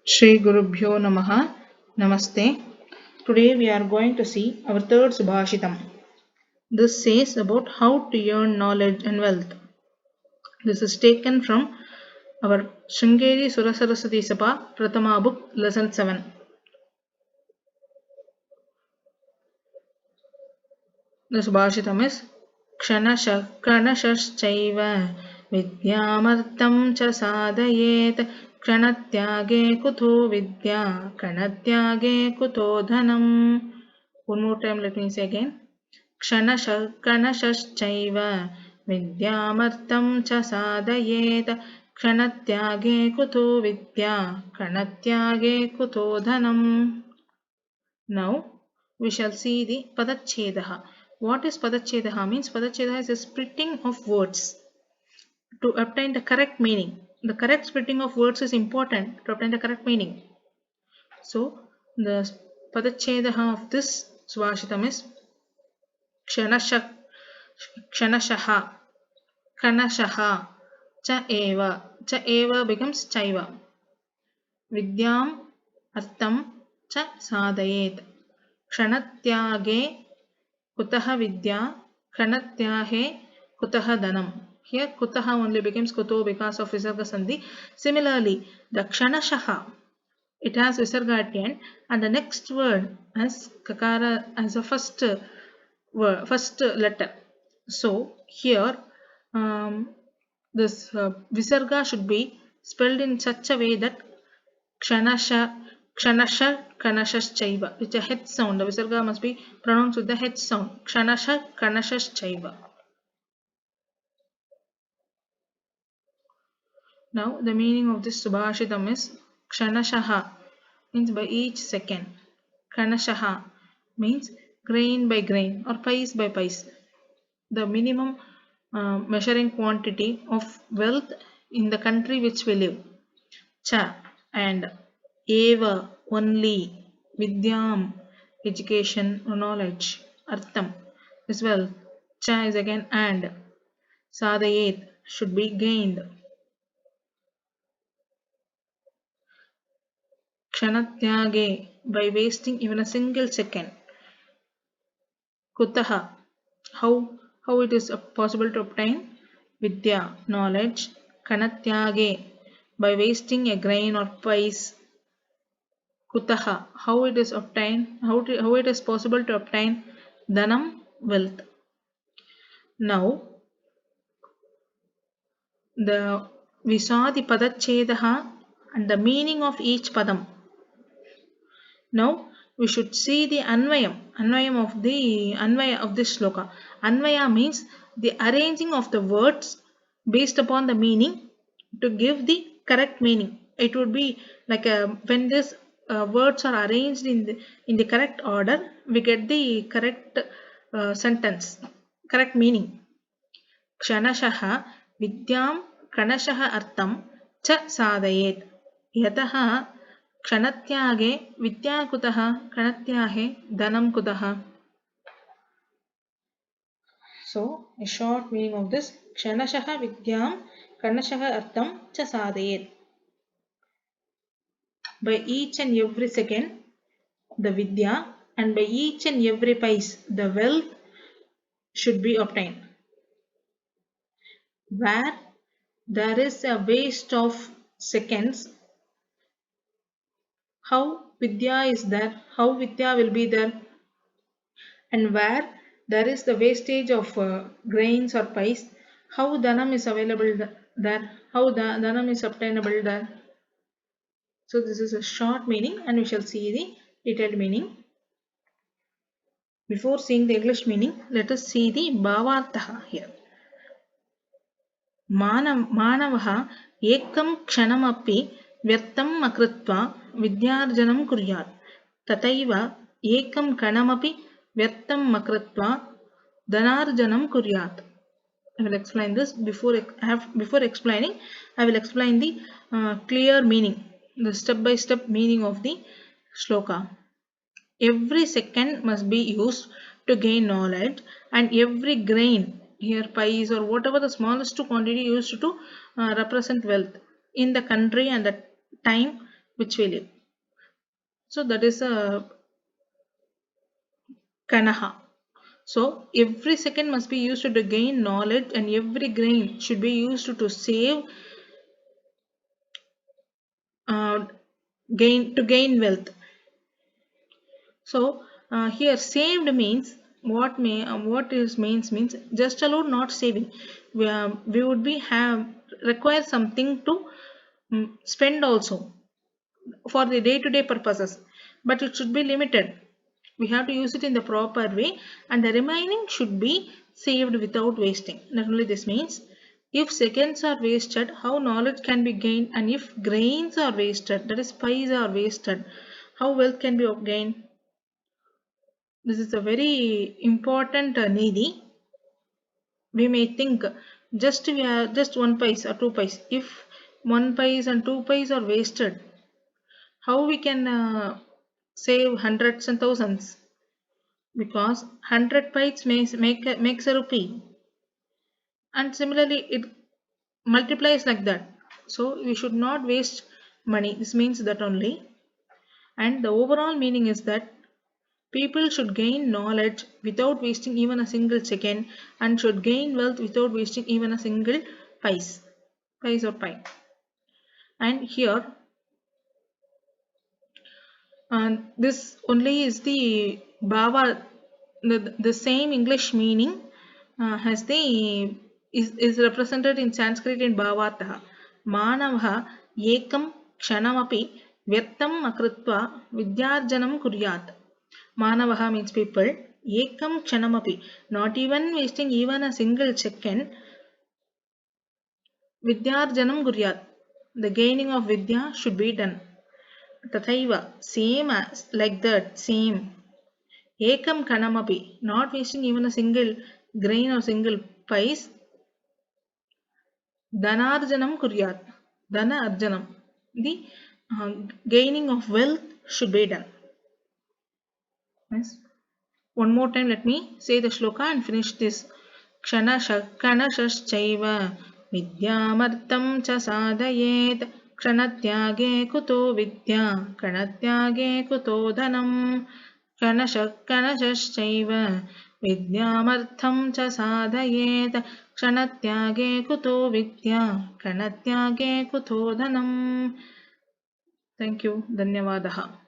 Shri Gurubhyo Namaha. Namaste. Today we are going to see our third Subhashitam. This says about how to earn knowledge and wealth. This is taken from our Sringeri Surasaraswati Sabha Pratama book, lesson 7. The Subhashitam is Kshanashashchaiva Vidyamartam cha sadayet Ksanatyage kuto vidya Kanatyage kuto dhanam. One more time, let me say again. क्षणशश्चैव विद्यामर्तं च साधयेत् क्षणत्यागे कुतो विद्या क्षणत्यागे कुतो धनम्. Now we shall see the Padachhedaha. What is Padachhedaha means? Padachhedaha is a splitting of words to obtain the correct meaning. The correct splitting of words is important to obtain the correct meaning. So the Padachhedaha of this Subhashitam is Kshanashaha, Kanashaha, Cha eva becomes Chaiva. Vidyam Artham Cha Sadayet. Ksanatyage Kutaha Vidya, Kranatyahe Kutaha Dhanam. Here Kutaha only becomes Kuto because of Visarga Sandhi. Similarly, the Kshanashaha, it has Visarga at the end, and the next word has Kakara as a first letter. So here this Visarga should be spelled in such a way that Kshanasha, Kanashaschaiva, which is a H sound. The Visarga must be pronounced with the H sound. Kshanasha, Kanashaschaiva. Now the meaning of this Subhashitam is Kshanashaha means by each second. Kanashaha means grain by grain or piece by piece. The minimum measuring quantity of wealth in the country which we live. Cha and eva only, vidyam education or knowledge, artham as well. Cha is again and, sadayet should be gained. Ksanatyage by wasting even a single second. Kutaha how it is possible to obtain. Vidya knowledge. Kanatyage by wasting a grain or piece. Kutaha how it is obtained, how it is possible to obtain. Dhanam wealth. Now we saw the Padachhedaha and the meaning of each padam. Now we should see the Anvayam of this sloka. Anvaya means the arranging of the words based upon the meaning to give the correct meaning. It would be like when these words are arranged in the correct order, we get the correct sentence, correct meaning. Kshanashaha vidyam kanashaha artham cha sadayet. Yataha क्षणत्यागे विद्या कुतः क्षणत्यागे धनम कुतः. So a short meaning of this: क्षणशः विद्याम क्षणशः अर्थम च साधयेत्. By each and every second the vidya, and by each and every paise the wealth should be obtained. Where there is a waste of seconds, how vidya is there, how vidya will be there, and where there is the wastage of grains or pies, how dhanam is available there, how dhanam is obtainable there. So this is a short meaning and we shall see the detailed meaning. Before seeing the English meaning, let us see the bhavartha here. Manavaha ekam kshanamapi vyartam akritva vidyarjanam kuryat. Tataiva ekam kanamapi vyartam akritva dhanarjanam kuryat. I will explain this before explaining. I will explain the clear meaning, the step-by-step meaning of the shloka. Every second must be used to gain knowledge, and every grain, here pies or whatever the smallest quantity used to represent wealth in the country and the time which value. So that is a kanaha. So every second must be used to gain knowledge, and every grain should be used to save, uh, gain wealth. So here saved means what is means just alone not saving. We would be have require something to spend also for the day-to-day purposes, but it should be limited. We have to use it in the proper way, and the remaining should be saved without wasting. Not only this means, if seconds are wasted, how knowledge can be gained, and if grains are wasted, that is pies are wasted, how wealth can be obtained. This is a very important needy. We may think just we are just one pies or two pies. If one pies and two pies are wasted, how we can save hundreds and thousands? Because 100 pies makes a rupee, and similarly it multiplies like that. So we should not waste money. This means that only. And the overall meaning is that people should gain knowledge without wasting even a single second, and should gain wealth without wasting even a single pies or pie. And here, this only is the bhava, the same English meaning has is represented in Sanskrit in bhavatah. Manavah ekam kshanamapi vyartam akritva vidyarjanam kuryat. Manavaha means people. Ekam kshanamapi, not even wasting even a single second. Vidyarjanam kuryat, the gaining of vidya should be done. Tathaiva, same as, like that, same. Ekam kanamapi, not wasting even a single grain or single piece. Dhanarjanam kuryat, Dhana arjanam, the gaining of wealth should be done. Yes. One more time, let me say the shloka and finish this. क्षणशश्चैव विद्यामर्थं च साधयेत् क्षणत्यागे कुतो विद्या क्षणत्यागे कुतो धनम् क्षणशश्चैव विद्यामर्थं च साधयेत् क्षणत्यागे कुतो विद्या क्षणत्यागे कुतो धनम्. Thank you. धन्यवादः.